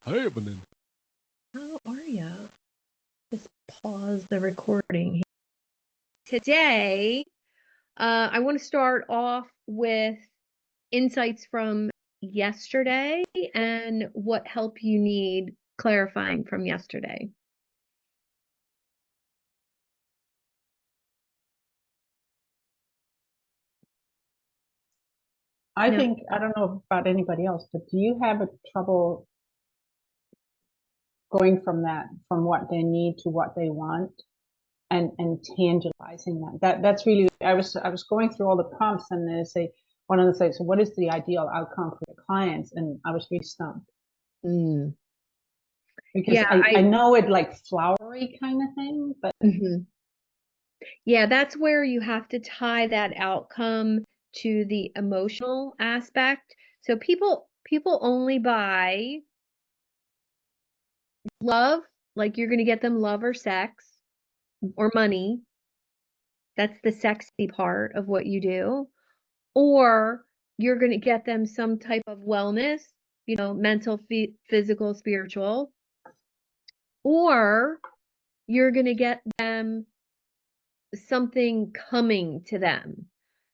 happening? How are you? Just pause the recording. Today, I want to start off with insights from yesterday and what help you need clarifying from yesterday. I No. think, I don't know about anybody else, but do you have a trouble going from what they need to what they want and tangibalizing that's really, I was going through all the prompts and they say, one of them says, so what is the ideal outcome for your clients? And I was really stumped Mm. because Yeah, I know it like flowery kind of thing, but yeah, that's where you have to tie that outcome to the emotional aspect. So people only buy love, like you're going to get them love or sex or money. That's the sexy part of what you do. Or you're going to get them some type of wellness, mental, physical, spiritual. Or you're going to get them something coming to them.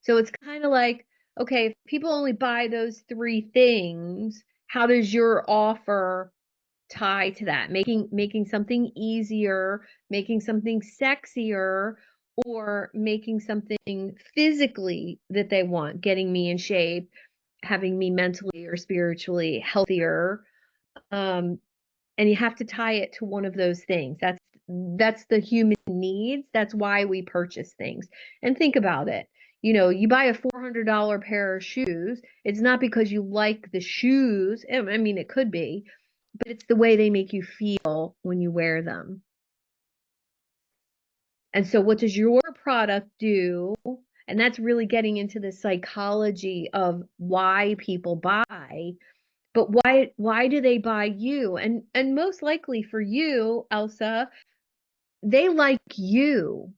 So it's kind of like, okay, if people only buy those three things, how does your offer tie to that? Making something easier, making something sexier, or making something physically that they want, getting me in shape, having me mentally or spiritually healthier. And you have to tie it to one of those things. That's the human needs. That's why we purchase things. And think about it. You buy a $400 pair of shoes. It's not because you like the shoes. I mean, it could be, but it's the way they make you feel when you wear them. And so what does your product do? And that's really getting into the psychology of why people buy. But why do they buy you? And most likely for you, Elsa, they like you.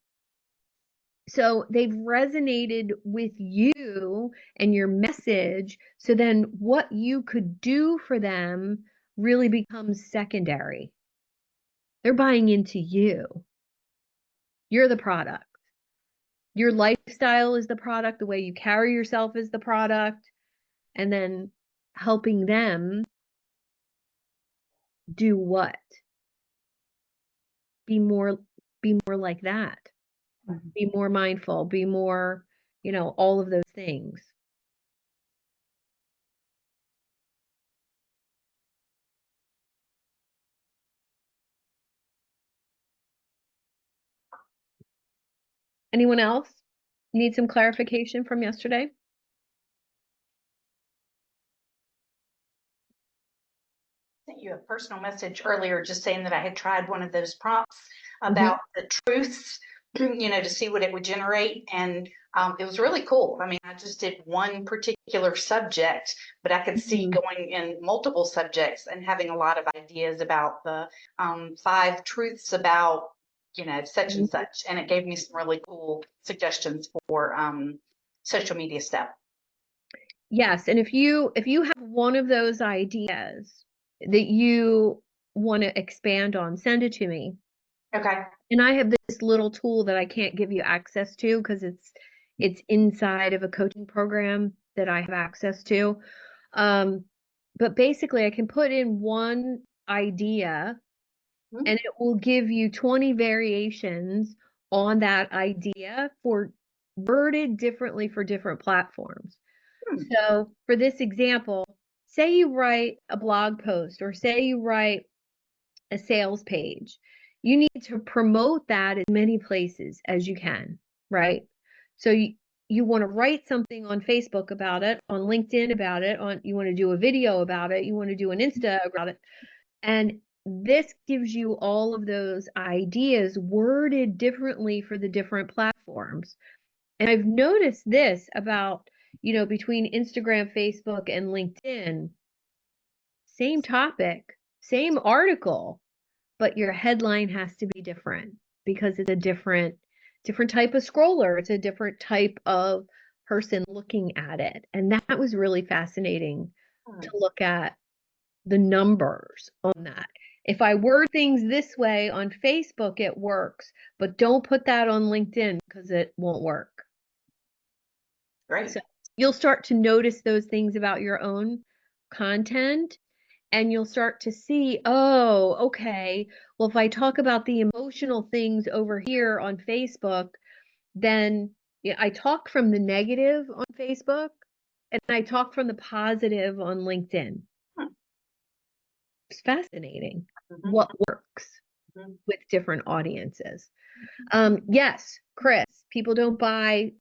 So they've resonated with you and your message. So then what you could do for them really becomes secondary. They're buying into you. You're the product. Your lifestyle is the product. The way you carry yourself is the product. And then helping them do what? Be more be more like that. Be more mindful, be more, all of those things. Anyone else need some clarification from yesterday? Sent you a personal message earlier just saying that I had tried one of those prompts about the truths, to see what it would generate. And it was really cool. I mean, I just did one particular subject, but I could see going in multiple subjects and having a lot of ideas about the 5 truths about, such and such. And it gave me some really cool suggestions for social media stuff. Yes, and if you have one of those ideas that you want to expand on, send it to me. Okay. And I have this little tool that I can't give you access to because it's inside of a coaching program that I have access to. But basically I can put in one idea and it will give you 20 variations on that idea for worded differently for different platforms. So for this example, say you write a blog post or say you write a sales page. You need to promote that in many places as you can, right? So you want to write something on Facebook about it, on LinkedIn about it, you want to do a video about it, you want to do an Insta about it. And this gives you all of those ideas worded differently for the different platforms. And I've noticed this about, between Instagram, Facebook, and LinkedIn, same topic, same article, but your headline has to be different because it's a different type of scroller. It's a different type of person looking at it. And that was really fascinating to look at the numbers on that. If I word things this way on Facebook, it works, but don't put that on LinkedIn because it won't work. Great. So you'll start to notice those things about your own content, and you'll start to see, oh, okay, well, if I talk about the emotional things over here on Facebook, then I talk from the negative on Facebook and I talk from the positive on LinkedIn. It's fascinating what works with different audiences. Yes, Chris, people don't buy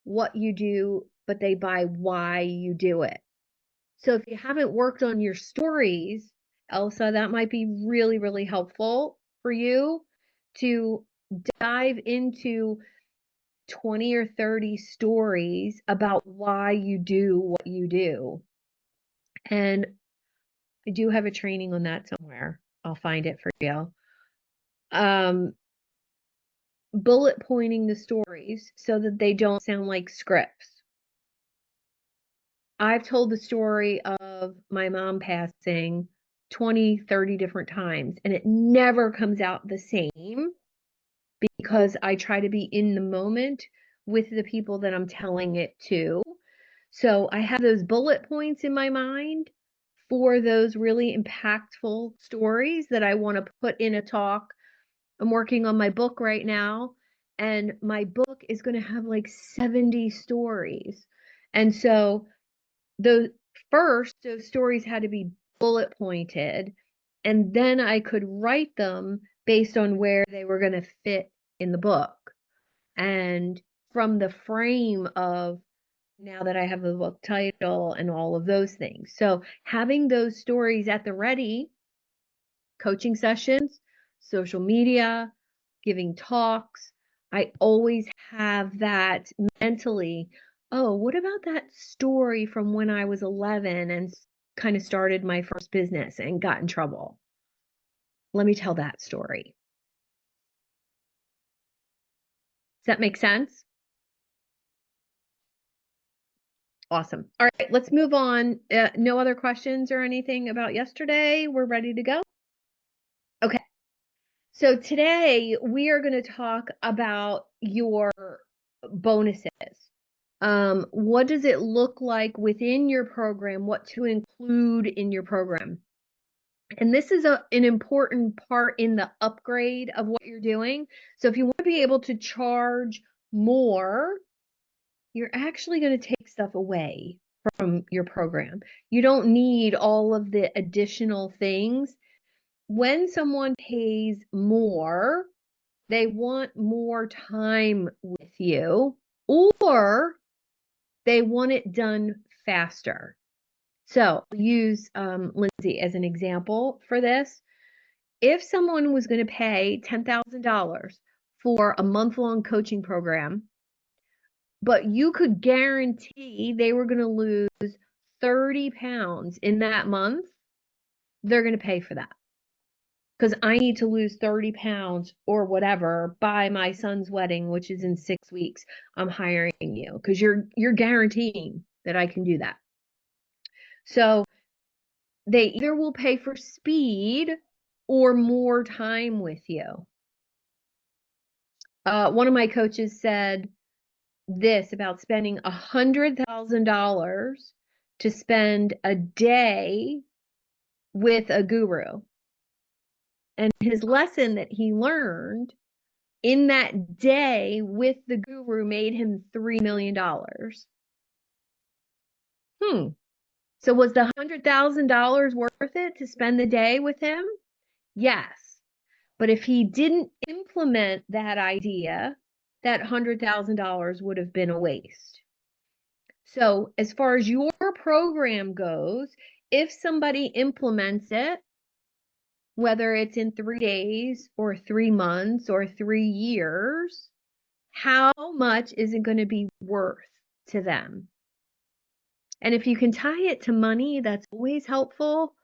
what you do, but they buy why you do it. So if you haven't worked on your stories, Elsa, that might be really, really helpful for you to dive into 20 or 30 stories about why you do what you do. And I do have a training on that somewhere. I'll find it for you. Bullet pointing the stories so that they don't sound like scripts. I've told the story of my mom passing 20, 30 different times, and it never comes out the same because I try to be in the moment with the people that I'm telling it to. So I have those bullet points in my mind for those really impactful stories that I want to put in a talk. I'm working on my book right now, and my book is going to have like 70 stories. And so those stories had to be bullet pointed, and then I could write them based on where they were going to fit in the book. And from the frame of now that I have the book title and all of those things. So having those stories at the ready, coaching sessions, social media, giving talks, I always have that mentally. Oh, what about that story from when I was 11 and kind of started my first business and got in trouble? Let me tell that story. Does that make sense? Awesome. All right, let's move on. No other questions or anything about yesterday? We're ready to go? Okay. So today we are going to talk about your bonuses. What does it look like within your program? What to include in your program? And this is an important part in the upgrade of what you're doing. So if you want to be able to charge more, you're actually going to take stuff away from your program. You don't need all of the additional things. When someone pays more, they want more time with you, or they want it done faster. So I'll use Lindsay as an example for this. If someone was going to pay $10,000 for a month-long coaching program, but you could guarantee they were going to lose 30 pounds in that month, they're going to pay for that. Because I need to lose 30 pounds or whatever by my son's wedding, which is in 6 weeks. I'm hiring you because you're guaranteeing that I can do that. So they either will pay for speed or more time with you. One of my coaches said this about spending $100,000 to spend a day with a guru. And his lesson that he learned in that day with the guru made him $3 million. So was the $100,000 worth it to spend the day with him? Yes. But if he didn't implement that idea, that $100,000 would have been a waste. So as far as your program goes, if somebody implements it, whether it's in 3 days or 3 months or 3 years, how much is it going to be worth to them? And if you can tie it to money, that's always helpful.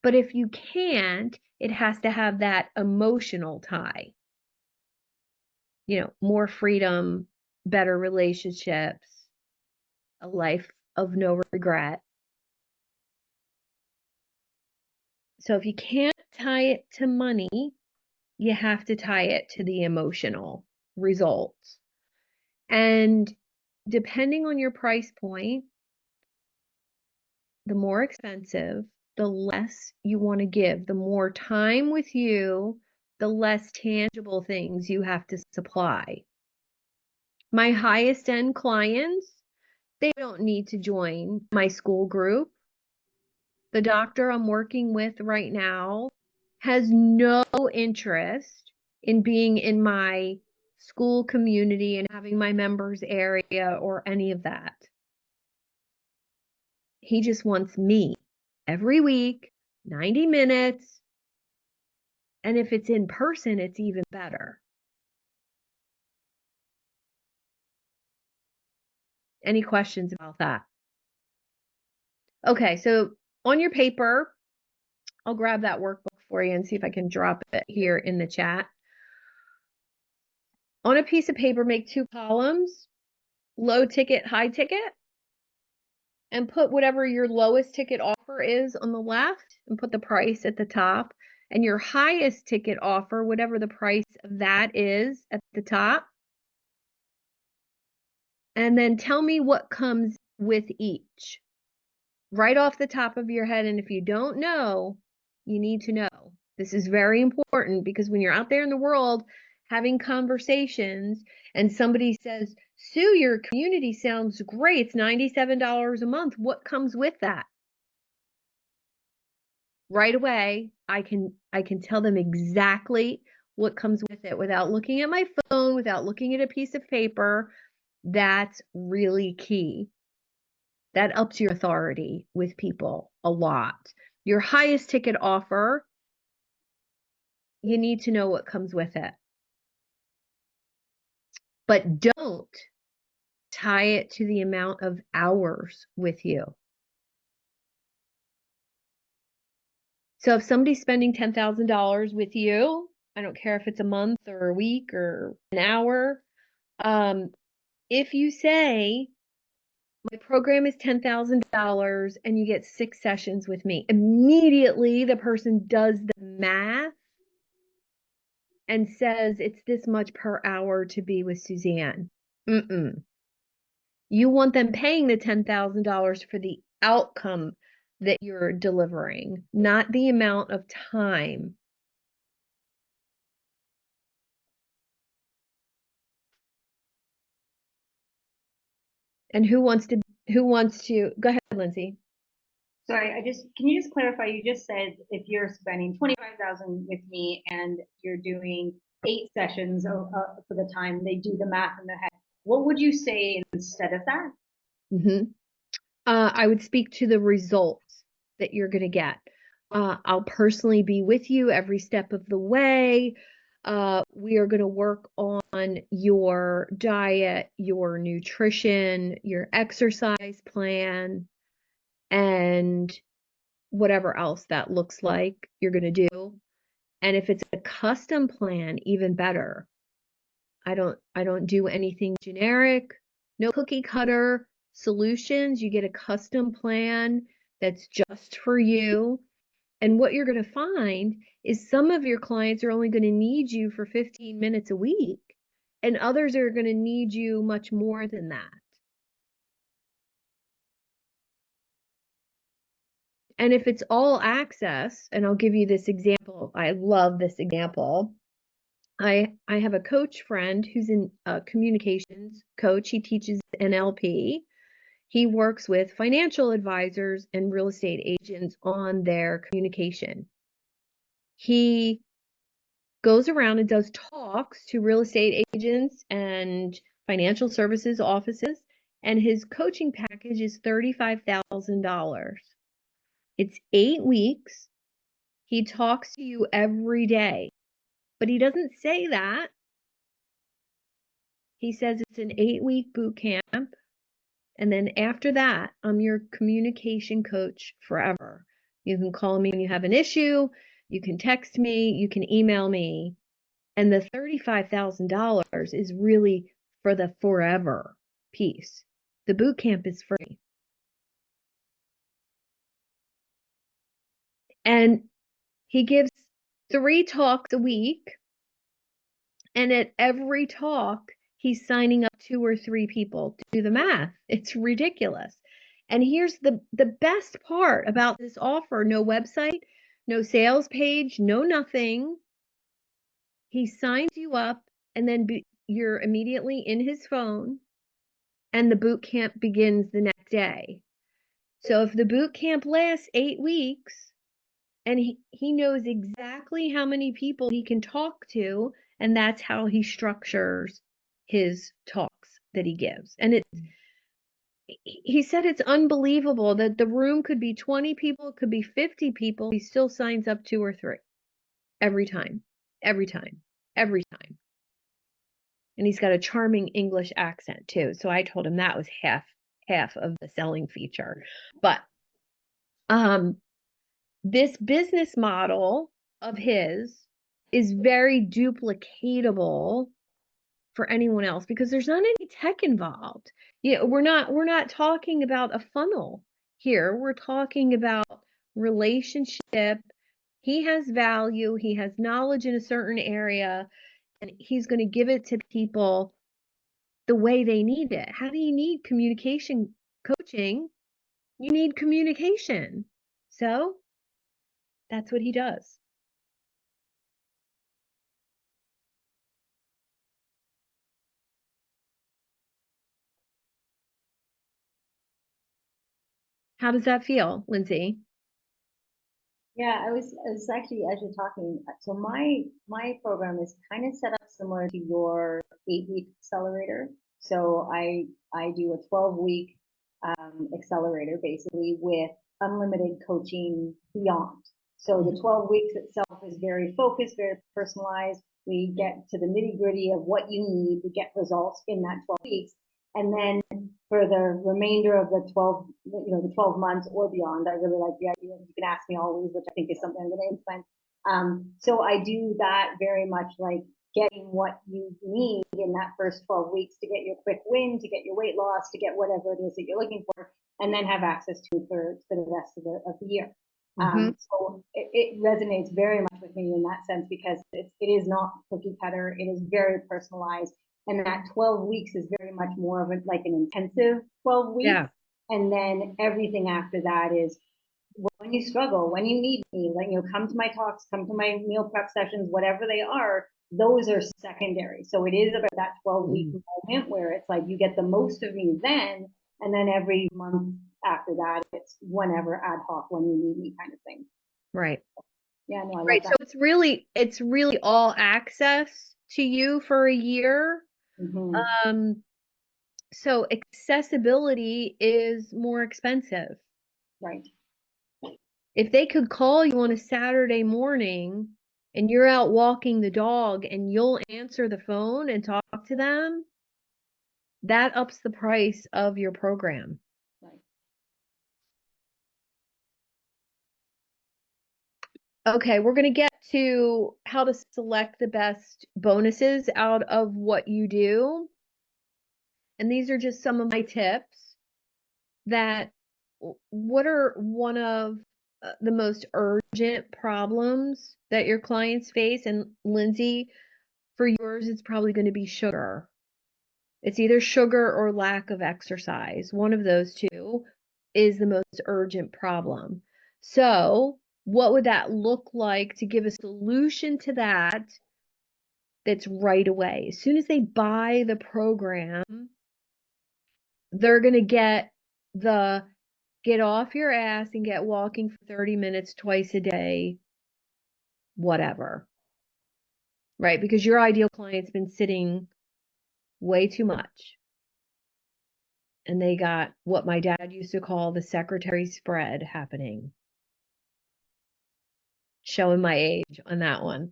But if you can't, it has to have that emotional tie. More freedom, better relationships, a life of no regret. So if you can't tie it to money, you have to tie it to the emotional results. And depending on your price point, the more expensive, the less you want to give. The more time with you, the less tangible things you have to supply. My highest end clients, they don't need to join my school group. The doctor I'm working with right now has no interest in being in my school community and having my members area or any of that. He just wants me every week, 90 minutes. And if it's in person, it's even better. Any questions about that? Okay, so on your paper, I'll grab that workbook for you and see if I can drop it here in the chat. On a piece of paper, make 2 columns, low ticket, high ticket, and put whatever your lowest ticket offer is on the left and put the price at the top, and your highest ticket offer, whatever the price of that is, at the top. And then tell me what comes with each right off the top of your head. And if you don't know, you need to know. This is very important because when you're out there in the world having conversations and somebody says, Sue, your community sounds great. It's $97 a month. What comes with that? Right away, I can tell them exactly what comes with it without looking at my phone, without looking at a piece of paper. That's really key. That ups your authority with people a lot. Your highest ticket offer, you need to know what comes with it. But don't tie it to the amount of hours with you. So if somebody's spending $10,000 with you, I don't care if it's a month or a week or an hour, if you say, my program is $10,000 and you get 6 sessions with me, immediately the person does the math and says it's this much per hour to be with Suzanne. You want them paying the $10,000 for the outcome that you're delivering, not the amount of time. And who wants to go ahead, Lindsay? Sorry, can you just clarify, you just said if you're spending 25,000 with me and you're doing 8 sessions for the time, they do the math in their head. What would you say instead of that? I would speak to the results that you're going to get. I'll personally be with you every step of the way. We are going to work on your diet, your nutrition, your exercise plan, and whatever else that looks like you're going to do. And if it's a custom plan, even better. I don't do anything generic, no cookie cutter solutions. You get a custom plan that's just for you. And what you're going to find is some of your clients are only going to need you for 15 minutes a week, and others are going to need you much more than that. And if it's all access, and I'll give you this example, I love this example. I have a coach friend who's in communications coach. He teaches NLP. He works with financial advisors and real estate agents on their communication. He goes around and does talks to real estate agents and financial services offices, and his coaching package is $35,000. It's 8 weeks. He talks to you every day, but he doesn't say that. He says it's an 8-week boot camp. And then after that, I'm your communication coach forever. You can call me when you have an issue. You can text me. You can email me. And the $35,000 is really for the forever piece. The boot camp is free. And He gives 3 talks a week, and at every talk, he's signing up 2 or 3 people to do the math. It's ridiculous. And here's the best part about this offer: no website, no sales page, no nothing. He signs you up, and then you're immediately in his phone, and the boot camp begins the next day. So if the boot camp lasts 8 weeks, and he knows exactly how many people he can talk to, and that's how he structures his talks that he gives. And he said it's unbelievable that the room could be 20 people, it could be 50 people, he still signs up 2 or 3 every time, every time, every time. And he's got a charming English accent too. So I told him that was half of the selling feature. But this business model of his is very duplicatable for anyone else because there's not any tech involved. You know, we're not talking about a funnel here. We're talking about relationship. He has value, he has knowledge in a certain area, and he's going to give it to people the way they need it. How do you need communication coaching? You need communication. So that's what he does. How does that feel, Lindsay? Yeah, I was actually, as you're talking, so my program is kind of set up similar to your 8-week accelerator. So I do a 12-week accelerator basically with unlimited coaching beyond. So the 12 weeks itself is very focused, very personalized. We get to the nitty-gritty of what you need to get results in that 12 weeks. And then for the remainder of the 12, the 12 months or beyond, I really like the idea. You can ask me always, which I think is something I'm going to implement. So I do that very much like getting what you need in that first 12 weeks to get your quick win, to get your weight loss, to get whatever it is that you're looking for, and then have access to it for the rest of the year. So it resonates very much with me in that sense because it is not cookie cutter. It is very personalized. And that 12 weeks is very much more of like an intensive 12 weeks. Yeah. And then everything after that is when you struggle, when you need me, like, come to my talks, come to my meal prep sessions, whatever they are, those are secondary. So it is about that 12-week moment where it's like you get the most of me then, and then every month after that, it's whenever ad hoc when you need me kind of thing. Right. Yeah, no, I Right. love that. So it's really all access to you for a year. So accessibility is more expensive. Right. If they could call you on a Saturday morning and you're out walking the dog and you'll answer the phone and talk to them, that ups the price of your program. Right. Okay, we're going to get to how to select the best bonuses out of what you do. And these are just some of my tips that what are one of the most urgent problems that your clients face? And Lindsay, for yours, it's probably going to be sugar. It's either sugar or lack of exercise. One of those two is the most urgent problem. So what would that look like to give a solution to that that's right away? As soon as they buy the program, they're going to get the get off your ass and get walking for 30 minutes twice a day, whatever. Right? Because your ideal client's been sitting way too much. And they got what my dad used to call the secretary spread happening. Showing my age on that one.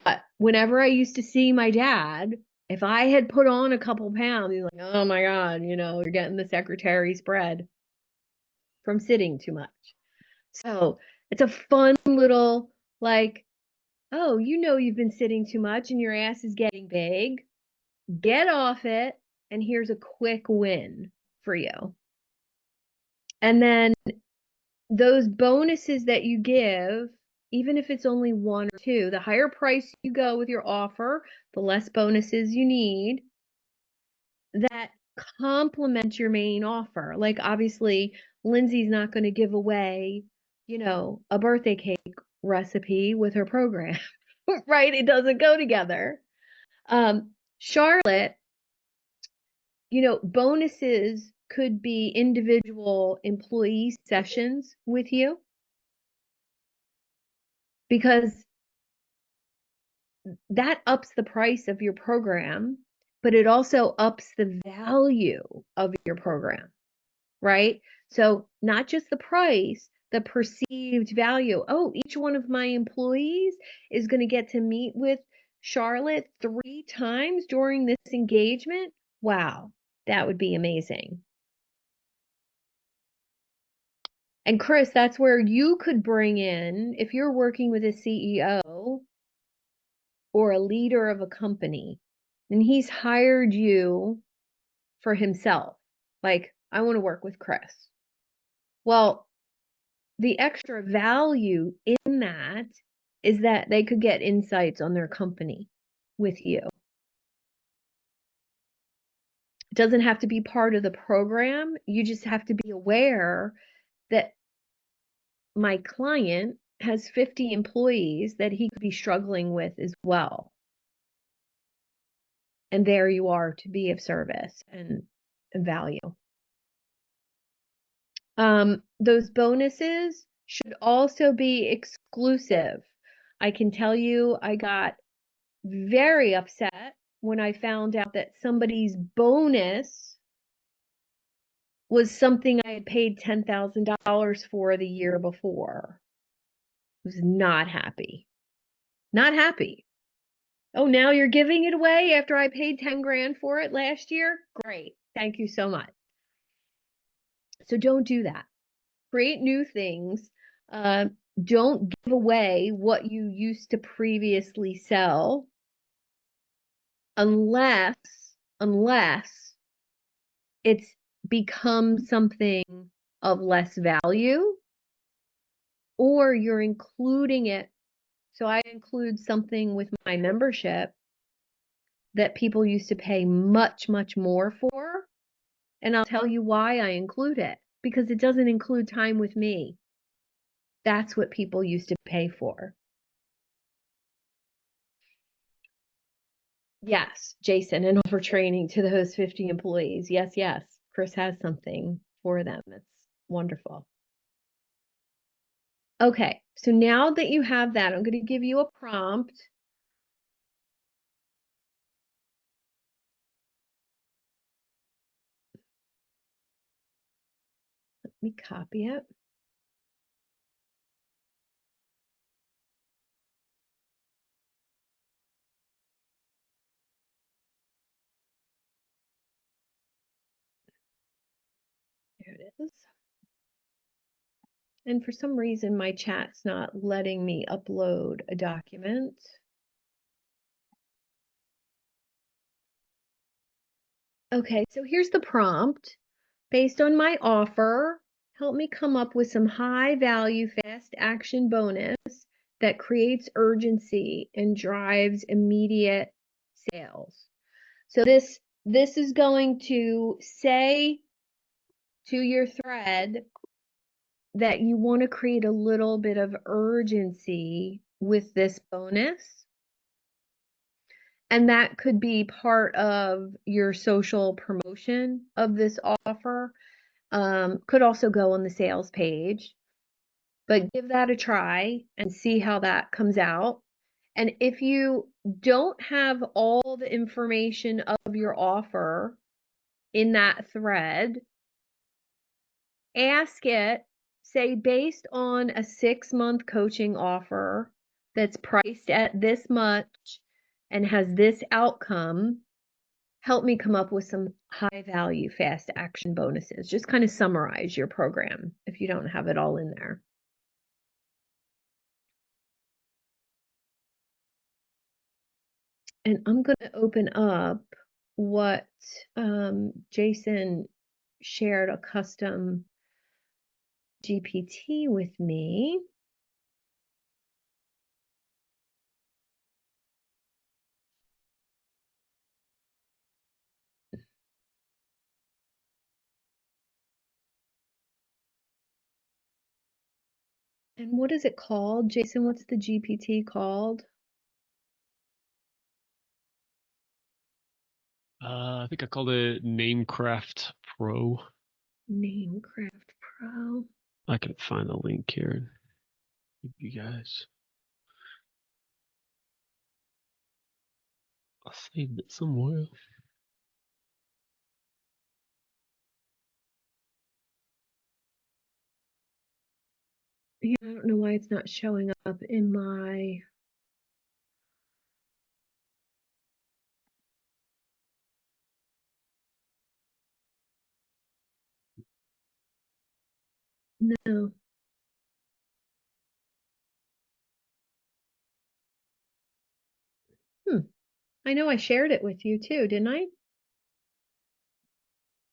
But whenever I used to see my dad, if I had put on a couple pounds, he's like, oh my God, you're getting the secretary spread from sitting too much. So it's a fun little, like, oh, you've been sitting too much and your ass is getting big. Get off it, and here's a quick win for you. And then those bonuses that you give even if it's only 1 or 2, the higher price you go with your offer, the less bonuses you need that complement your main offer. Like obviously, Lindsay's not going to give away, a birthday cake recipe with her program, right? It doesn't go together. Charlotte, bonuses could be individual employee sessions with you because that ups the price of your program, but it also ups the value of your program, right? So not just the price, the perceived value. Oh, each one of my employees is going to get to meet with Charlotte 3 times during this engagement. Wow, that would be amazing. And Chris, that's where you could bring in, if you're working with a CEO or a leader of a company, and he's hired you for himself. Like, I want to work with Chris. Well, the extra value in that is that they could get insights on their company with you. It doesn't have to be part of the program. You just have to be aware that my client has 50 employees that he could be struggling with as well. And there you are to be of service and value. Those bonuses should also be exclusive. I can tell you I got very upset when I found out that somebody's bonus was something I had paid $10,000 for the year before. I was not happy. Not happy. Oh, now you're giving it away after I paid 10 grand for it last year? Great. Thank you so much. So don't do that. Create new things. Don't give away what you used to previously sell unless it's become something of less value or you're including it. So I include something with my membership that people used to pay much, much more for. And I'll tell you why I include it, because it doesn't include time with me. That's what people used to pay for. Yes, Jason, and offer training to those 50 employees. Yes, yes. Chris has something for them. It's wonderful. Okay, so now that you have that, I'm going to give you a prompt. Let me copy it. There it is. And for some reason, my chat's not letting me upload a document. Okay, so here's the prompt. Based on my offer, help me come up with some high value, fast action bonus that creates urgency and drives immediate sales. So this is going to say to your thread that you want to create a little bit of urgency with this bonus. And that could be part of your social promotion of this offer. Could also go on the sales page, but give that a try and see how that comes out. And if you don't have all the information of your offer in that thread, ask it, say, based on a 6-month coaching offer that's priced at this much and has this outcome, help me come up with some high value, fast action bonuses. Just kind of summarize your program if you don't have it all in there. And I'm going to open up what Jason shared a custom GPT with me. And what is it called? Jason, what's the GPT called? I think I called it Namecraft Pro. Namecraft Pro. I can find the link here and give you guys. I saved it somewhere. Yeah, I don't know why it's not showing up in my. No. I know I shared it with you too, didn't I?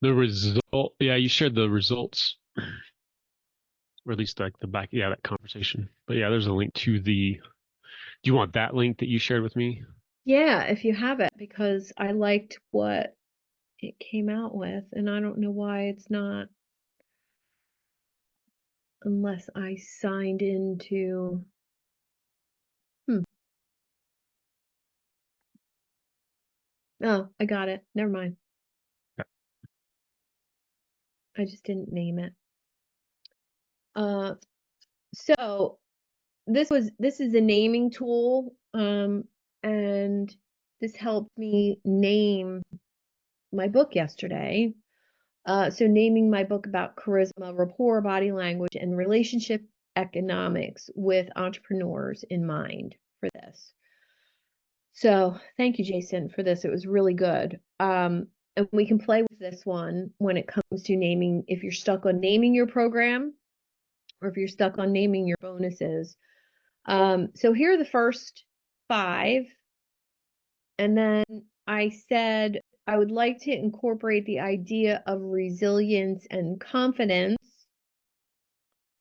The result, yeah, you shared the results, or at least like the back, yeah, that conversation. But yeah, there's a link to the. Do you want that link that you shared with me? Yeah, if you have it, because I liked what it came out with, and I don't know why it's not, unless I signed into. Oh, I got it. Never mind. I just didn't name it. So this is a naming tool, and this helped me name my book yesterday. So naming my book about charisma, rapport, body language, and relationship economics with entrepreneurs in mind for this. So thank you, Jason, for this. It was really good. And we can play with this one when it comes to naming, if you're stuck on naming your program or if you're stuck on naming your bonuses. So here are the first 5. And then I said I would like to incorporate the idea of resilience and confidence.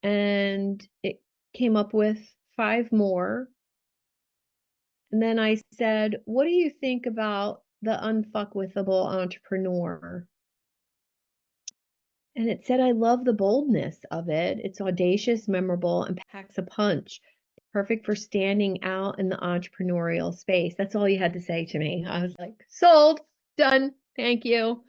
And it came up with 5 more. And then I said, what do you think about the unfuckwithable entrepreneur? And it said, I love the boldness of it. It's audacious, memorable, and packs a punch. Perfect for standing out in the entrepreneurial space. That's all you had to say to me. I was like, sold, done, thank you.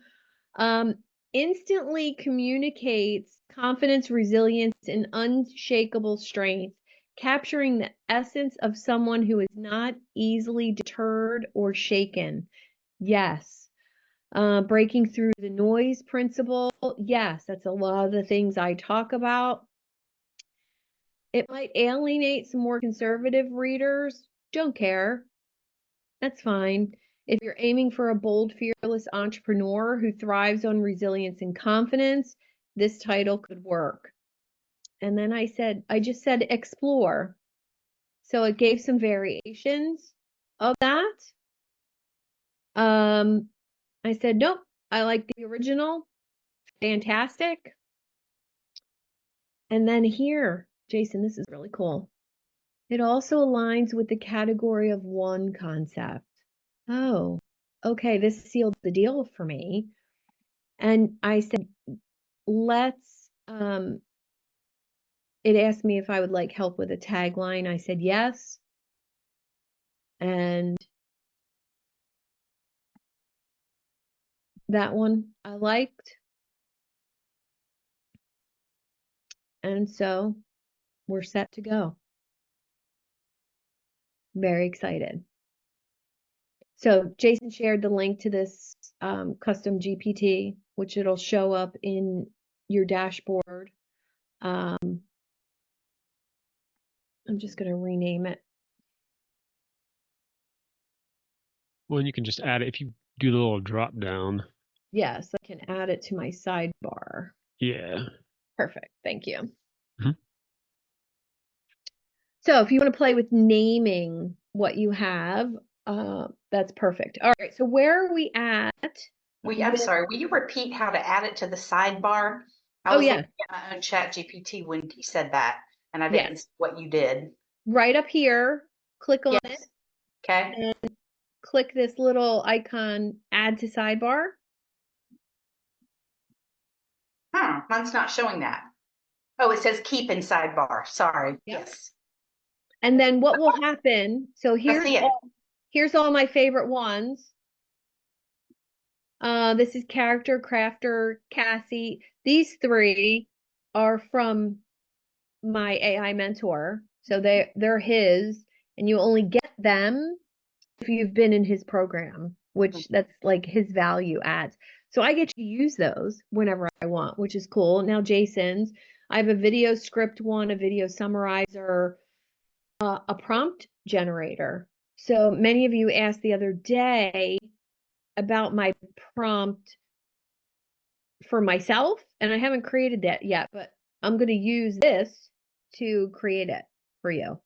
Instantly communicates confidence, resilience, and unshakable strength, capturing the essence of someone who is not easily deterred or shaken. Yes. Breaking through the noise principle. Yes, that's a lot of the things I talk about. It might alienate some more conservative readers. Don't care. That's fine. If you're aiming for a bold, fearless entrepreneur who thrives on resilience and confidence, this title could work. And then I just said explore. So it gave some variations of that. I said, nope, I like the original. Fantastic. And then here, Jason, this is really cool. It also aligns with the category of one concept. Oh, okay, this sealed the deal for me. And I said, let's, it asked me if I would like help with a tagline. I said yes. And that one I liked. And so we're set to go. Very excited. So Jason shared the link to this custom GPT, which it'll show up in your dashboard. I'm just going to rename it. Well, and you can just add it if you do the little drop down. Yes, I can add it to my sidebar. Yeah. Perfect. Thank you. Mm-hmm. So if you want to play with naming what you have, that's perfect. All right. So where are we at? I'm sorry, will you repeat how to add it to the sidebar? I Oh, was yeah. looking at my own ChatGPT when you said that, and I didn't Yes. see what you did. Right up here, click on it. Okay. And click this little icon, add to sidebar. Mine's not showing that. Oh, it says keep in sidebar. Sorry. Yep. Yes. And then what will happen? So I see it. here's all my favorite ones. This is Character Crafter, Cassie. These three are from my AI mentor. So they're his, and you only get them if you've been in his program, which that's like his value adds. So I get to use those whenever I want, which is cool. Now Jason's, I have a video script one, a video summarizer, a prompt generator. So many of you asked the other day about my prompt for myself, and I haven't created that yet, but I'm going to use this to create it for you.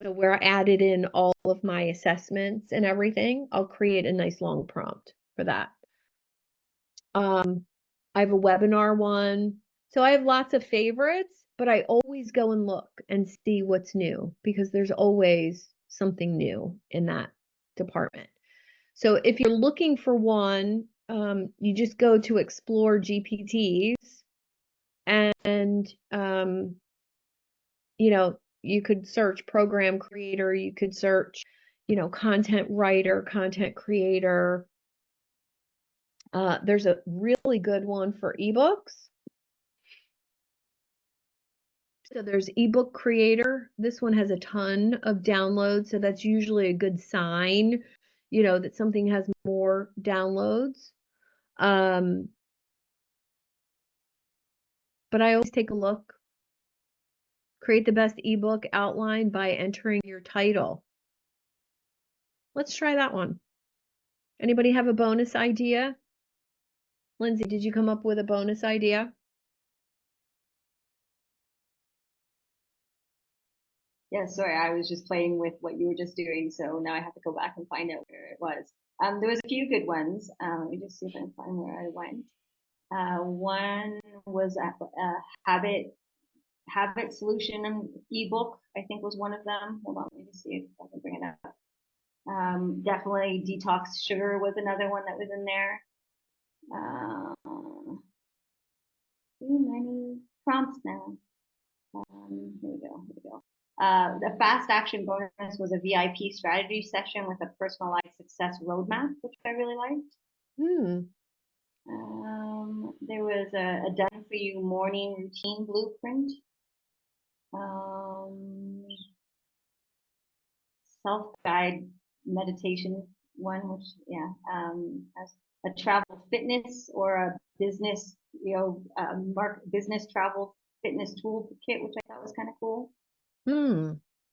So where I added in all of my assessments and everything, I'll create a nice long prompt for that. I have a webinar one. So I have lots of favorites, but I always go and look and see what's new because there's always something new in that department. So if you're looking for one, you just go to Explore GPTs and, you know, you could search program creator, you could search, you know, content writer, content creator. There's a really good one for ebooks. So there's ebook creator. This one has a ton of downloads, so that's usually a good sign, you know, that something has more downloads. But I always take a look. Create the best ebook outline by entering your title. Let's try that one. Anybody have a bonus idea? Lindsay, did you come up with a bonus idea? Yeah, sorry, I was just playing with what you were just doing, so now I have to go back and find out where it was. There was a few good ones. Let me just see if I can find where I went. One was a habit solution ebook, I think was one of them. Hold on, let me see if I can bring it up. Definitely detox sugar was another one that was in there. Too many prompts now. Here we go. The fast action bonus was a VIP strategy session with a personalized success roadmap, which I really liked. There was a done for you morning routine blueprint. Self-guide meditation one, which has a travel fitness or a business, business travel fitness toolkit, which I thought was kind of cool.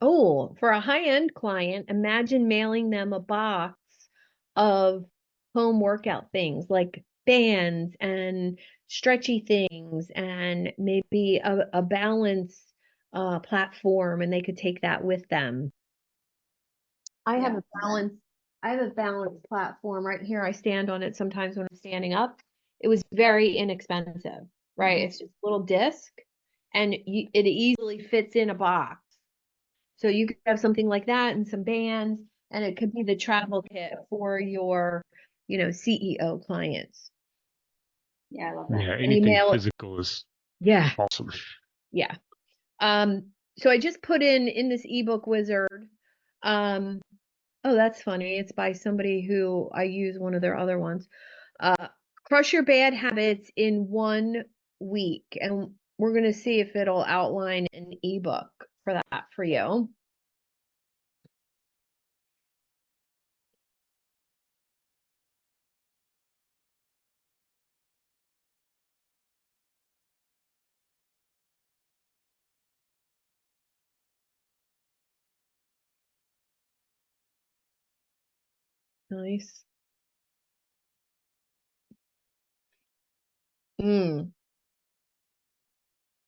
Oh, for a high-end client, imagine mailing them a box of home workout things like bands and stretchy things and maybe a balance platform, and they could take that with them. I have a balance platform right here. I stand on it sometimes when I'm standing up. It was very inexpensive, right? It's just a little disc and it easily fits in a box. So you could have something like that and some bands, and it could be the travel kit for your, you know, CEO clients. Yeah, I love that. Yeah, And anything physical is awesome. Yeah. So I just put in this ebook wizard. Oh, that's funny. It's by somebody who I use one of their other ones. Crush Your Bad Habits in 1 week. And we're going to see if it'll outline an ebook for that for you. Nice.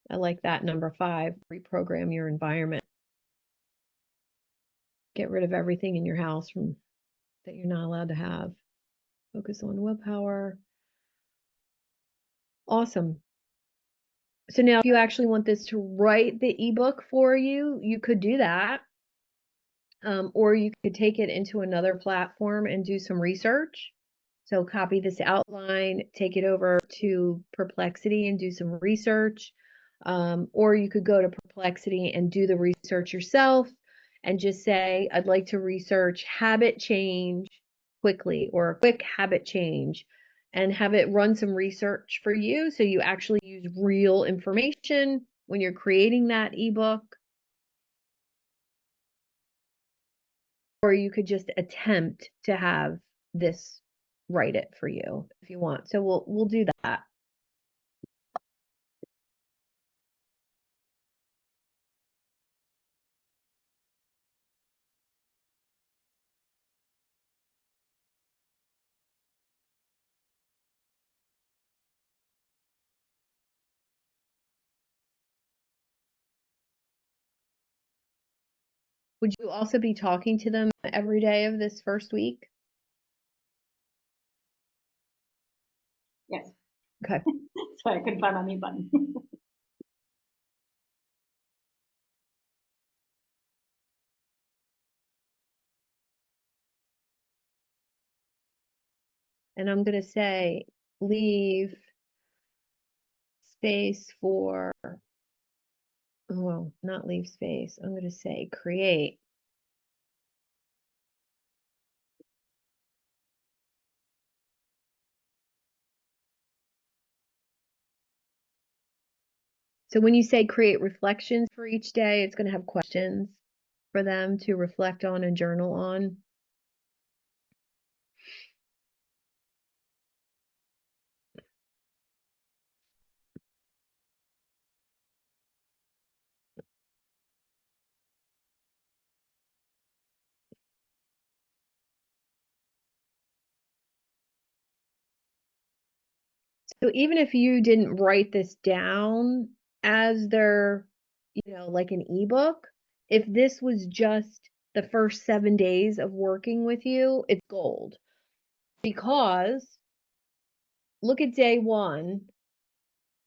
I like that. Number 5, reprogram your environment. Get rid of everything in your house that you're not allowed to have. Focus on willpower. Awesome. So now if you actually want this to write the ebook for you, you could do that. Or you could take it into another platform and do some research. So copy this outline, take it over to Perplexity and do some research. Or you could go to Perplexity and do the research yourself and just say, I'd like to research habit change quickly or a quick habit change, and have it run some research for you so you actually use real information when you're creating that ebook. Or you could just attempt to have this write it for you if you want. So we'll do that. Would you also be talking to them every day of this first week? Yes. Okay. Sorry, I couldn't find my mute button. And I'm going to say leave space for, well, not leave space. I'm going to say create. So when you say create reflections for each day, it's going to have questions for them to reflect on and journal on. So even if you didn't write this down as their, like an ebook, if this was just the first 7 days of working with you, it's gold. Because look at day 1,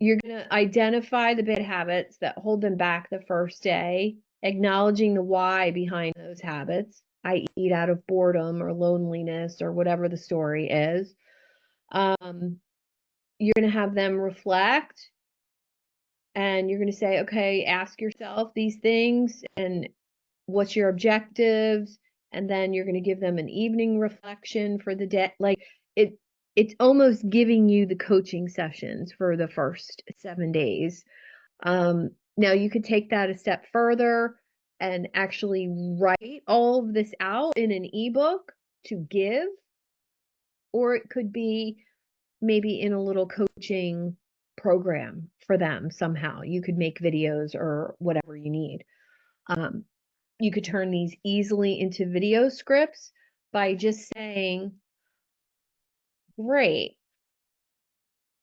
you're going to identify the bad habits that hold them back the first day, acknowledging the why behind those habits. I eat out of boredom or loneliness or whatever the story is. You're going to have them reflect, and you're going to say, okay, ask yourself these things and what's your objectives, and then you're going to give them an evening reflection for the day. Like it's almost giving you the coaching sessions for the first 7 days. Now you could take that a step further and actually write all of this out in an ebook to give, or it could be maybe in a little coaching program for them somehow. You could make videos or whatever you need. You could turn these easily into video scripts by just saying, great,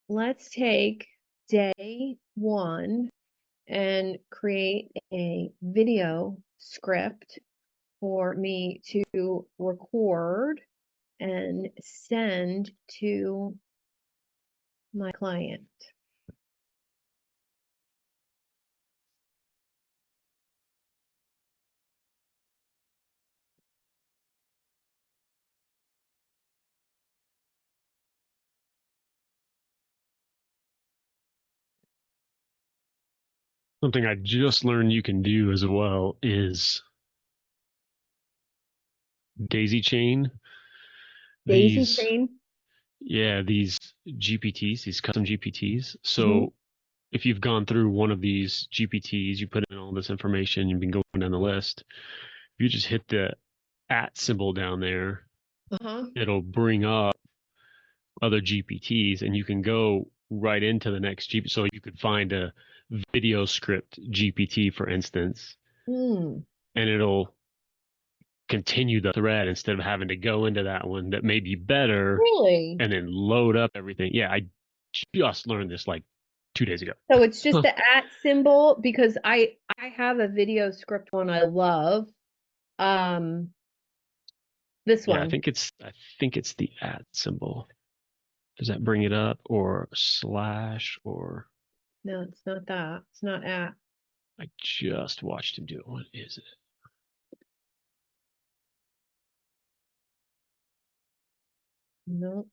let's take day 1 and create a video script for me to record and send to my client. Something I just learned you can do as well is daisy chain. Daisy These, chain. yeah, these GPTs, these custom GPTs. So Mhm. if you've gone through one of these GPTs, you put in all this information, you've been going down the list. If you just hit the @ symbol down there, Uh-huh. it'll bring up other GPTs, and you can go right into the next GPT. So you could find a video script GPT, for instance, Hmm. and it'll continue the thread instead of having to go into that one that may be better Really? and then load up everything. Yeah, I just learned this like 2 days ago. So it's just the @ symbol, because I have a video script one I love. This Yeah, one. I think it's the @ symbol. Does that bring it up, or slash, or No, it's not that. It's not @ I just watched him do it. What is it? No.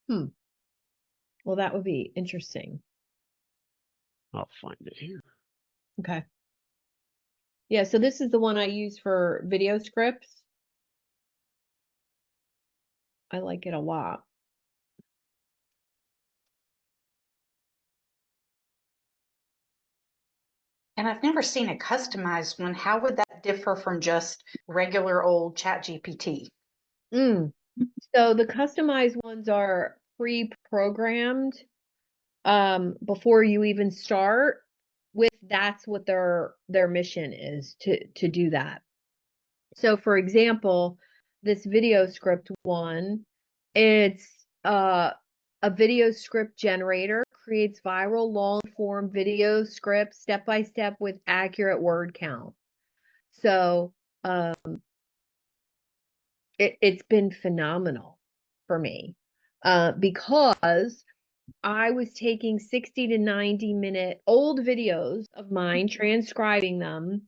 Well, that would be interesting. I'll find it here. Okay. Yeah, so this is the one I use for video scripts. I like it a lot. And I've never seen a customized one. How would that differ from just regular old ChatGPT? So the customized ones are pre-programmed before you even start with. That's what their mission is, to do that. So for example, this video script one, it's a video script generator, creates viral long form video scripts step by step with accurate word count. So it's been phenomenal for me because I was taking 60 to 90-minute old videos of mine, transcribing them,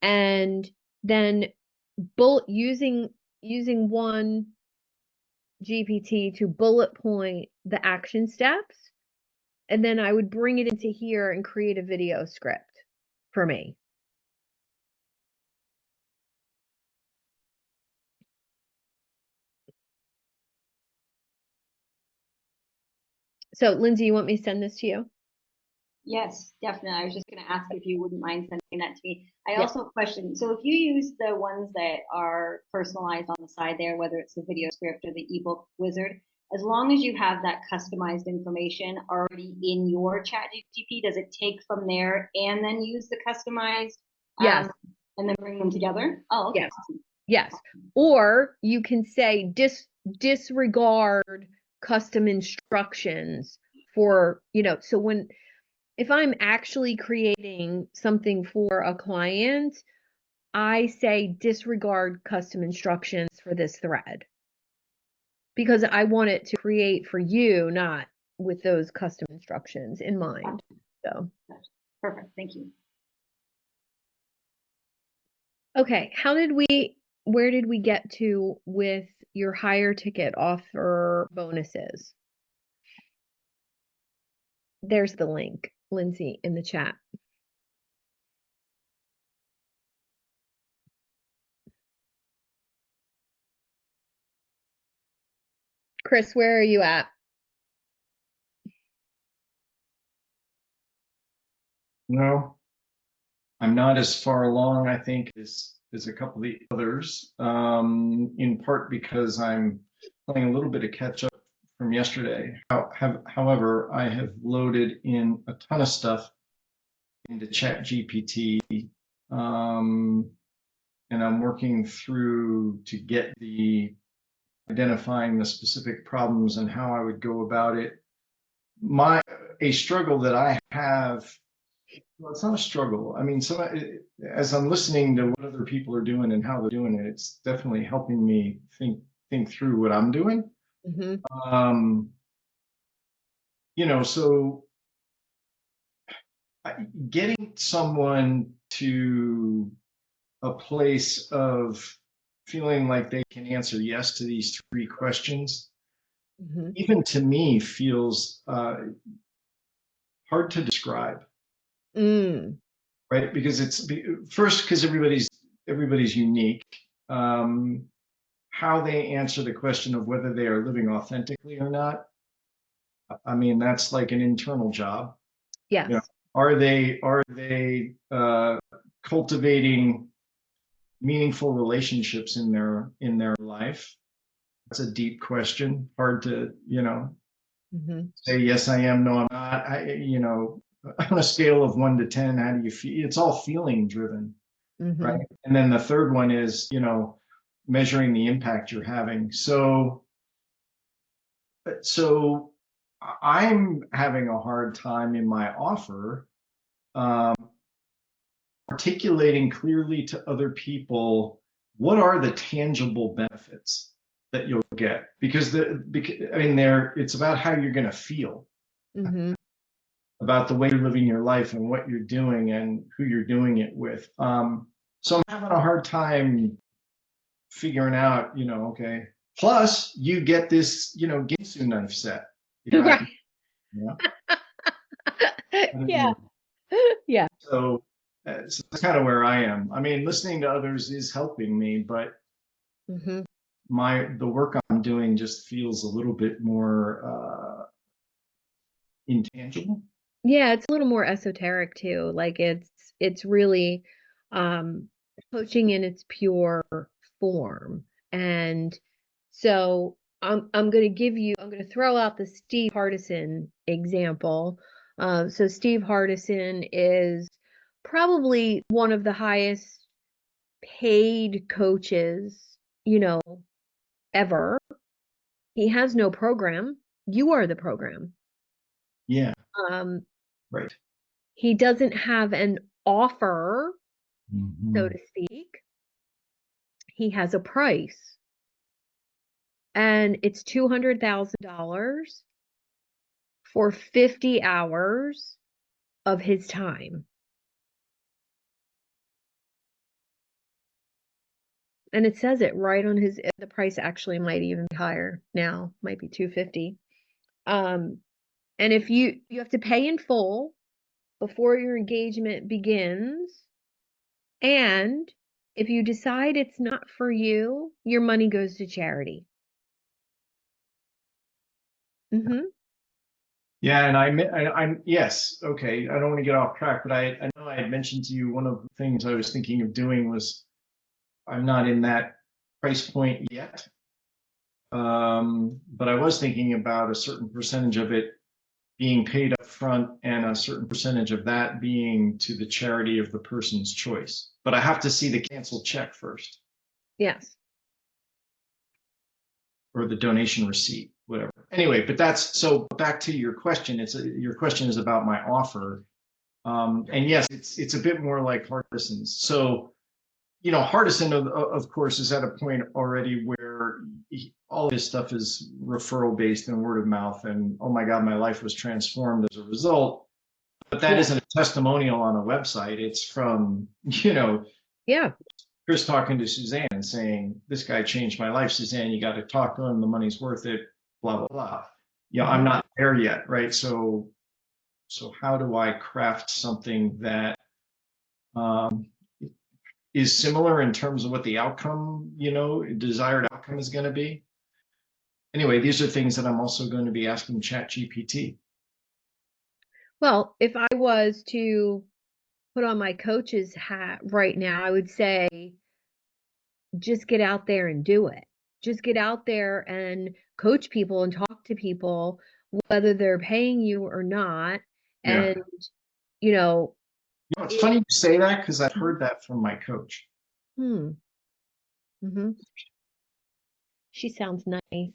and then using one GPT to bullet point the action steps, and then I would bring it into here and create a video script for me. So, Lindsay, you want me to send this to you? Yes, definitely. I was just going to ask if you wouldn't mind sending that to me. I Yeah. also question, so if you use the ones that are personalized on the side there, whether it's the video script or the ebook wizard, as long as you have that customized information already in your ChatGPT, does it take from there and then use the customized Yes. and then bring them together? Oh, okay. Yes. Awesome. Yes. Or you can say disregard custom instructions for, so if I'm actually creating something for a client, I say disregard custom instructions for this thread, because I want it to create for you, not with those custom instructions in mind. So, Perfect. Thank you. okay, where did we get to with your higher ticket offer bonuses? There's the link, Lindsay, in the chat. Chris, where are you at? No, I'm not as far along, I think, as a couple of the others, in part because I'm playing a little bit of catch up from yesterday. However, I have loaded in a ton of stuff into ChatGPT, and I'm working through to get identifying the specific problems and how I would go about it. A struggle that I have. Well, it's not a struggle. I mean, as I'm listening to what other people are doing and how they're doing it, it's definitely helping me think through what I'm doing. Mm-hmm. So getting someone to a place of feeling like they can answer yes to these 3 questions, Mm-hmm. even to me, feels hard to describe. Right, because it's first because everybody's unique. How they answer the question of whether they are living authentically or not, I mean, that's like an internal job. Yes. Are they cultivating meaningful relationships in their life? That's a deep question. Hard to Mm-hmm. say yes I am, no I'm not. On a scale of 1 to 10, how do you feel? It's all feeling driven. Mm-hmm. Right. And then the third one is, measuring the impact you're having. So I'm having a hard time in my offer articulating clearly to other people what are the tangible benefits that you'll get, because it's about how you're going to feel. Mm-hmm. About the way you're living your life and what you're doing and who you're doing it with. So I'm having a hard time figuring out, okay, Plus, you get this, Ginsu knife set. Right. Yeah. Yeah. Yeah. So, so that's kind of where I am. I mean, listening to others is helping me, but Hmm. the work I'm doing just feels a little bit more intangible. Yeah, it's a little more esoteric too. Like it's really coaching in its pure form. And so I'm going to throw out the Steve Hardison example. So Steve Hardison is probably one of the highest paid coaches, you know, ever. He has no program. You are the program. Yeah, Um, right. he doesn't have an offer, so to speak. He has a price, and it's $200,000 for 50 hours of his time. And it says it right on the price actually might even be higher now, might be 250. And if you have to pay in full before your engagement begins, and if you decide it's not for you, your money goes to charity. Mm-hmm. Yeah, and I'm yes, okay. I don't want to get off track, but I know I had mentioned to you one of the things I was thinking of doing was I'm not in that price point yet. But I was thinking about a certain percentage of it being paid up front and a certain percentage of that being to the charity of the person's choice. But I have to see the canceled check first Yes. or the donation receipt, whatever. Anyway, but that's so back to your question. Your question is about my offer. And yes, it's a bit more like Hardison's. So, Hardison, of course, is at a point already where all of his stuff is referral based and word of mouth. And oh my God, my life was transformed as a result. But that isn't a testimonial on a website. It's from, Yeah. Chris talking to Suzanne saying, this guy changed my life, Suzanne, you got to talk to him. The money's worth it, blah, blah, blah. Yeah, I'm not there yet, right? So how do I craft something that is similar in terms of what the outcome, desired outcome is going to be? Anyway, these are things that I'm also going to be asking ChatGPT. Well, if I was to put on my coach's hat right now, I would say just get out there and do it. Just get out there and coach people and talk to people, whether they're paying you or not. Yeah. And, you know, It's funny you say that because I've heard that from my coach. hmm. Mm-hmm. She sounds nice.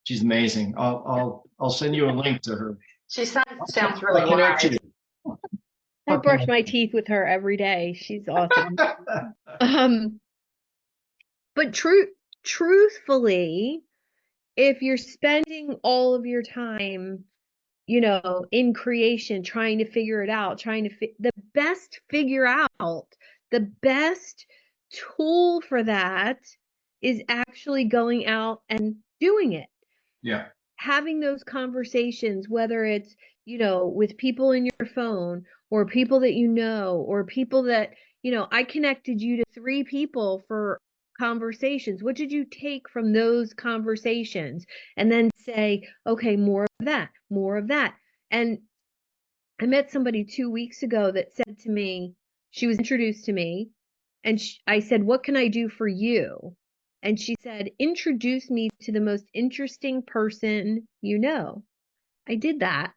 She's amazing. I'll send you a link to her. She sounds really I'll connect wise. you. I brush my teeth with her every day. She's awesome. But truthfully, if you're spending all of your time, in creation, trying to figure it out, the best tool for that is actually going out and doing it. Yeah. Having those conversations, whether it's, with people in your phone or people that or people that, I connected you to 3 people for conversations. What did you take from those conversations? And then say, okay, more of that, more of that. And I met somebody 2 weeks ago that said to me, she was introduced to me, and I said, what can I do for you? And she said, introduce me to the most interesting person you know. I did that.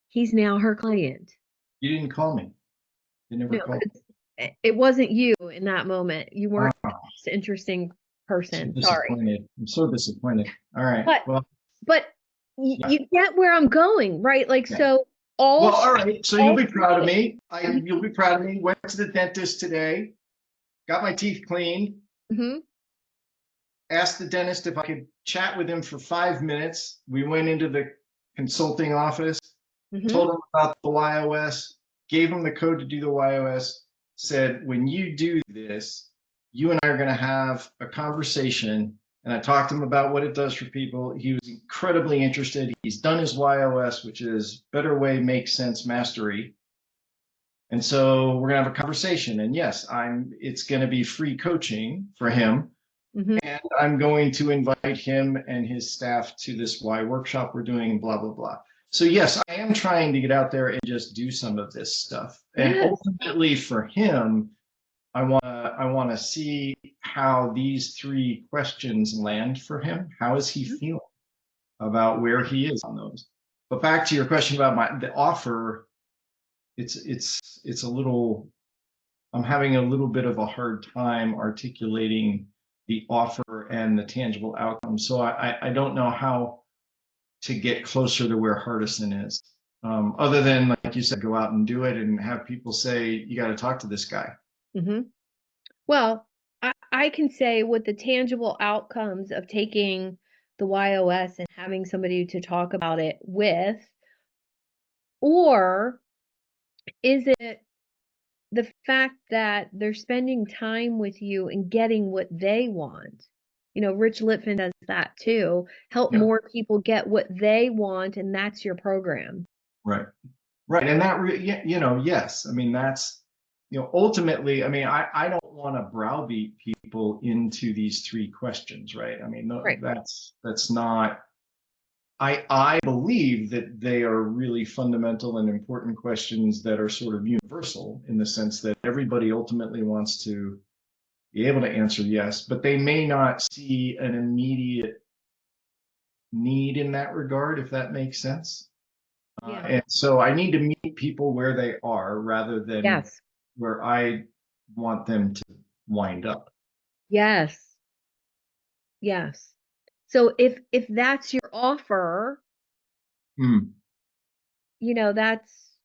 He's now her client. You didn't call me. You never No, called. it wasn't you in that moment. You weren't the most interesting person. I'm Sorry. disappointed. I'm so disappointed. All right. But you get where I'm going, right? Like, so all. Well, all right. So you'll be proud of me. You'll be proud of me. Went to the dentist today. Got my teeth cleaned. Mm-hmm. Asked the dentist if I could chat with him for 5 minutes. We went into the consulting office, told him about the YOS, gave him the code to do the YOS, said, when you do this, you and I are going to have a conversation, and I talked to him about what it does for people. He was incredibly interested. He's done his YOS, which is Better Way, Make Sense, Mastery. And so we're gonna have a conversation. And yes, it's gonna be free coaching for him. Mhm. And I'm going to invite him and his staff to this Y workshop we're doing, blah, blah, blah. So yes, I am trying to get out there and just do some of this stuff. And Yes. ultimately for him, I want to see how these 3 questions land for him. How is he feeling about where he is on those? But back to your question about the offer, it's a little, I'm having a little bit of a hard time articulating the offer and the tangible outcome. So I don't know how to get closer to where Hardison is. Other than, like you said, go out and do it and have people say, you got to talk to this guy. Mm-hmm. Well, I can say what the tangible outcomes of taking the YOS and having somebody to talk about it with, or is it the fact that they're spending time with you and getting what they want? You know, Rich Litvin does that too. Help Yeah. more people get what they want, and that's your program. Right. Right. And that, yes. I mean, that's, ultimately, I mean, I don't want to browbeat people into these 3 questions, right? I mean, Right. that's not, I believe that they are really fundamental and important questions that are sort of universal in the sense that everybody ultimately wants to be able to answer yes, but they may not see an immediate need in that regard, if that makes sense. Yeah. And so I need to meet people where they are rather than Yes. where I want them to wind up. Yes. Yes. So if that's your offer, you know, that's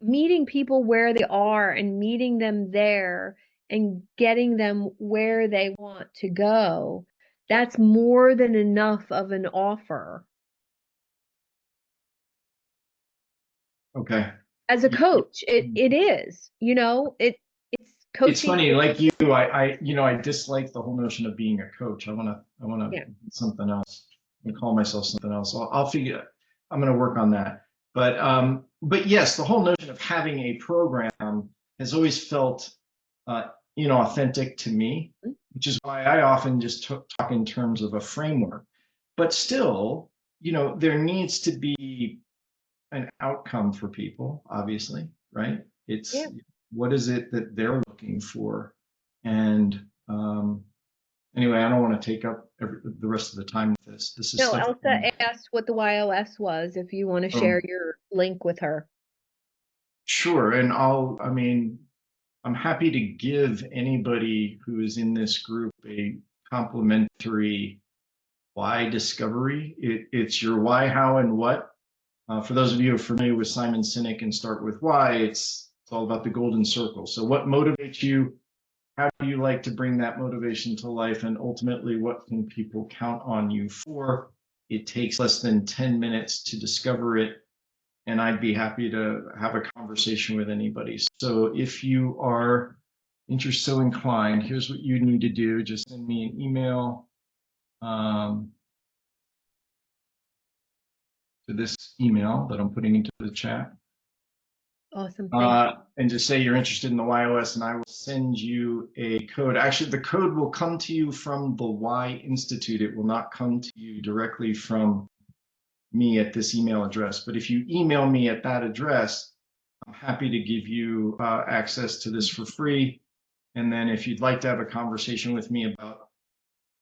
meeting people where they are and meeting them there and getting them where they want to go. That's more than enough of an offer. Okay. As a coach, it is, it's coaching. It's funny, like you, I dislike the whole notion of being a coach. I want to Yeah. be something else and call myself something else. I'll figure. I'm going to work on that. But yes, the whole notion of having a program has always felt, authentic to me, which is why I often just talk in terms of a framework. But still, there needs to be an outcome for people, obviously, right? It's Yeah. what is it that they're looking for? And anyway, I don't want to take up the rest of the time with this. This is No, stuff. Elsa asked what the YOS was, if you want to share your link with her. Sure. And I'm happy to give anybody who is in this group a complimentary why discovery. It's your why, how, and what. For those of you who are familiar with Simon Sinek and Start With Why, it's all about the golden circle. So what motivates you? How do you like to bring that motivation to life? And ultimately, what can people count on you for? It takes less than 10 minutes to discover it. And I'd be happy to have a conversation with anybody. So if you are interested, so inclined, here's what you need to do. Just send me an email to this email that I'm putting into the chat. Awesome. Thank you. And just say you're interested in the YOS, and I will send you a code. Actually, the code will come to you from the Y Institute. It will not come to you directly from me at this email address. But if you email me at that address, I'm happy to give you access to this for free. And then if you'd like to have a conversation with me about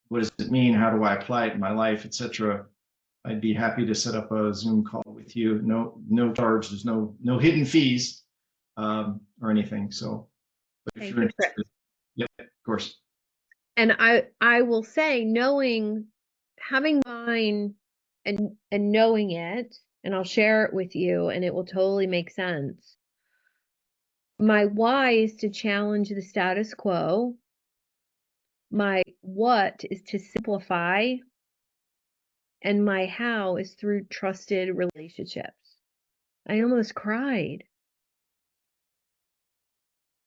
what does it mean, how do I apply it in my life, etc., I'd be happy to set up a Zoom call with you. No charge. There's no hidden fees or anything. So, but if you're interested, yep, of course. And I will say, having mine and knowing it, and I'll share it with you, and it will totally make sense. My why is to challenge the status quo. My what is to simplify. And my how is through trusted relationships. I almost cried.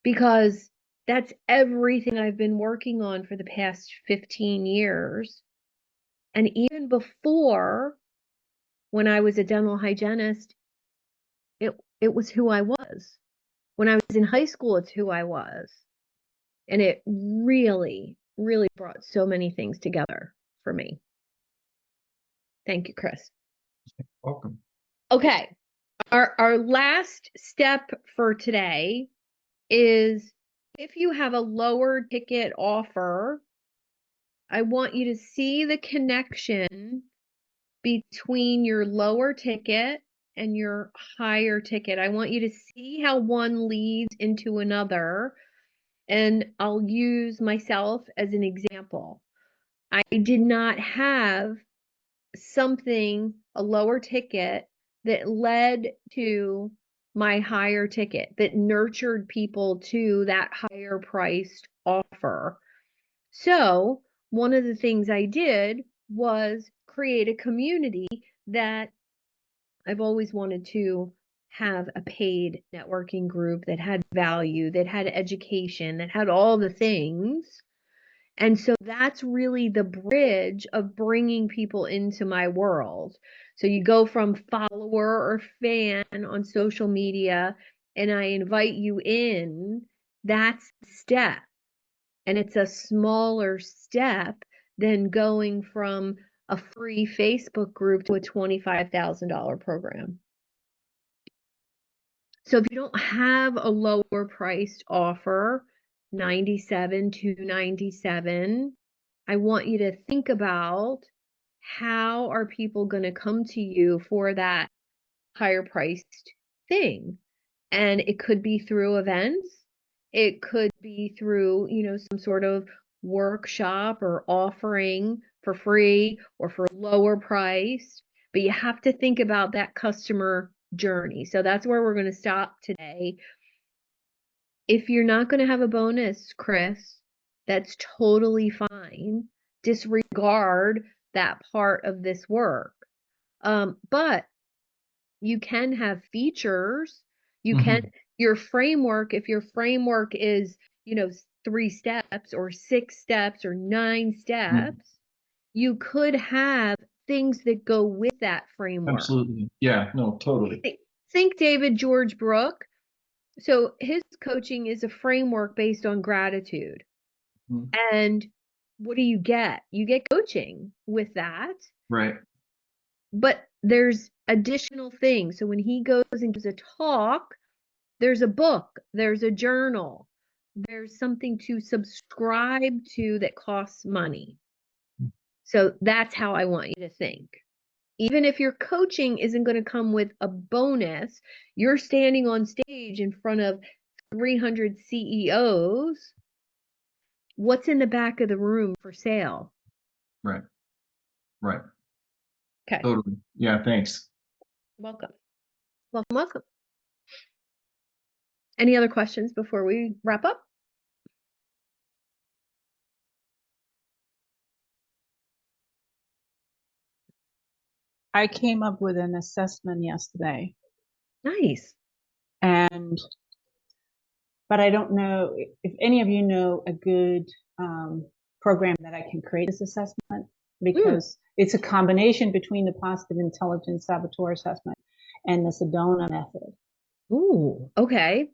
Because That's everything I've been working on for the past 15 years. And even before, when I was a dental hygienist, it was who I was. When I was in high school, it's who I was. And it really, really brought so many things together for me. Thank you, Chris. Welcome. Okay. Our last step for today is if you have a lower ticket offer, I want you to see the connection between your lower ticket and your higher ticket. I want you to see how one leads into another. And I'll use myself as an example. I did not have a lower ticket that led to my higher ticket, that nurtured people to that higher priced offer. So one of the things I did was create a community that I've always wanted to have a paid networking group that had value, that had education, that had all the things. And so that's really the bridge of bringing people into my world. So you go from follower or fan on social media, and I invite you in. That's the step. And it's a smaller step than going from a free Facebook group to a $25,000 program. So if you don't have a lower priced offer, $97 to $97, I want you to think about how are people going to come to you for that higher priced thing. And it could be through events. It could be through, some sort of workshop or offering for free or for lower price. But you have to think about that customer journey. So that's where we're going to stop today. If you're not going to have a bonus, Chris, that's totally fine. Disregard that part of this work. But you can have features. You can, your framework, if your framework is, 3 steps or 6 steps or 9 steps, you could have things that go with that framework. Absolutely. Yeah, no, totally. Think David George Brooke. So his coaching is a framework based on gratitude. And what do you get? You get coaching with that. Right. But there's additional things. So when he goes and gives a talk, there's a book, there's a journal, there's something to subscribe to that costs money. So that's how I want you to think. Even if your coaching isn't going to come with a bonus, you're standing on stage in front of 300 CEOs. What's in the back of the room for sale? Right. Right. Okay. Totally. Yeah, thanks. Welcome. Welcome, welcome. Any other questions before we wrap up? I came up with an assessment yesterday, Nice. but I don't know if any of you know a good program that I can create this assessment, because it's a combination between the positive intelligence saboteur assessment and the Sedona method. Ooh, okay.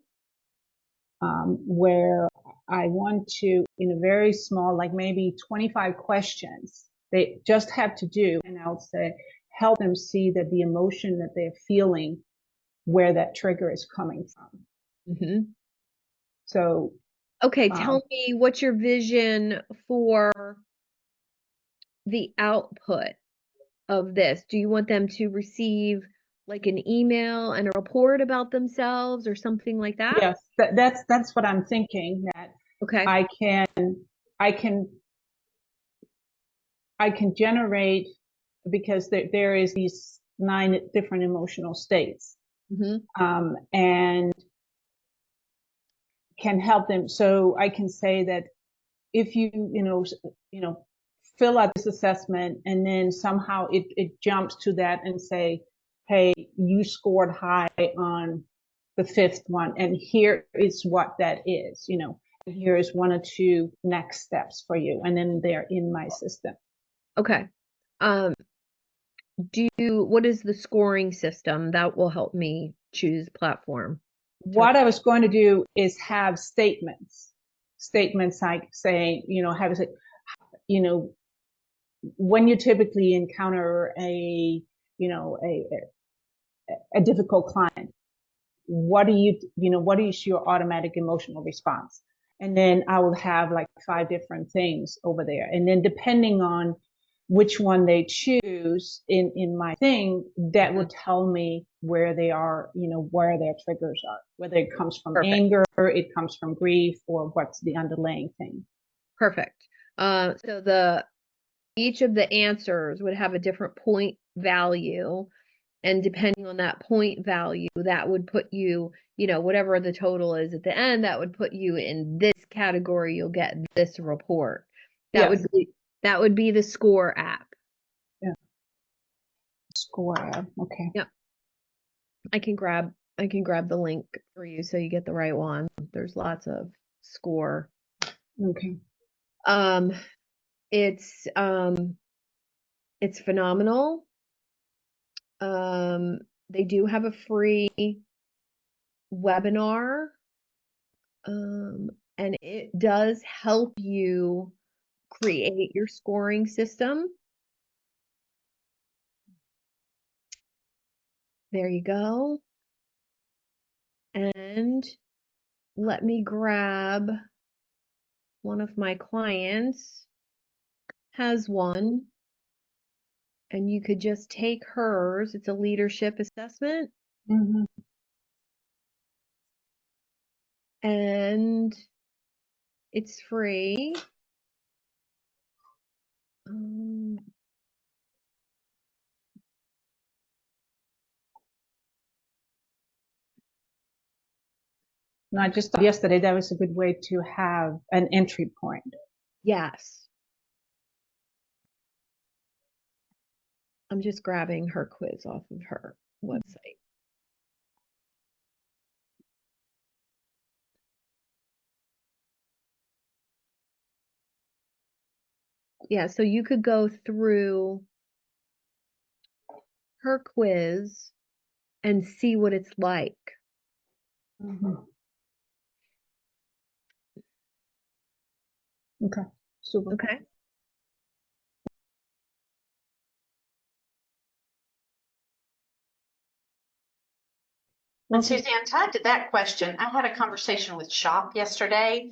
Where I want to, in a very small, like maybe 25 questions, they just have to do, and I'll say, help them see that the emotion that they're feeling, where that trigger is coming from. So, okay, tell me what's your vision for the output of this? Do you want them to receive like an email and a report about themselves or something like that? Yes, that's what I'm thinking, that okay. I can generate, because there is these 9 different emotional states, and can help them. So I can say that if you fill out this assessment and then somehow it jumps to that and say, hey, you scored high on the 5th one, and here is what that is, here is 1 or 2 next steps for you, and then they're in my system. Okay. What is the scoring system that will help me choose platform? What I was going to do is have statements like saying, have it, when you typically encounter a difficult client, what is your automatic emotional response? And then I will have like 5 different things over there. And then depending on which one they choose in my thing, that will tell me where they are, where their triggers are, whether it comes from Perfect. anger, it comes from grief, or what's the underlying thing. Perfect. So each of the answers would have a different point value. And depending on that point value, that would put you, whatever the total is at the end, that would put you in this category. You'll get this report. That would be the score app. Yeah. Score app. Okay. Yep. I can grab the link for you so you get the right one. There's lots of score. Okay. It's phenomenal. They do have a free webinar, and it does help you create your scoring system. There you go. And let me grab one of my clients has one, and you could just take hers. It's a leadership assessment. Mm-hmm. And it's free. No, I just thought yesterday that was a good way to have an entry point. Yes. I'm just grabbing her quiz off of her website. Yeah, so you could go through her quiz and see what it's like. Mm-hmm. Okay, super. Okay. And Suzanne, tied to that question, I had a conversation with Shop yesterday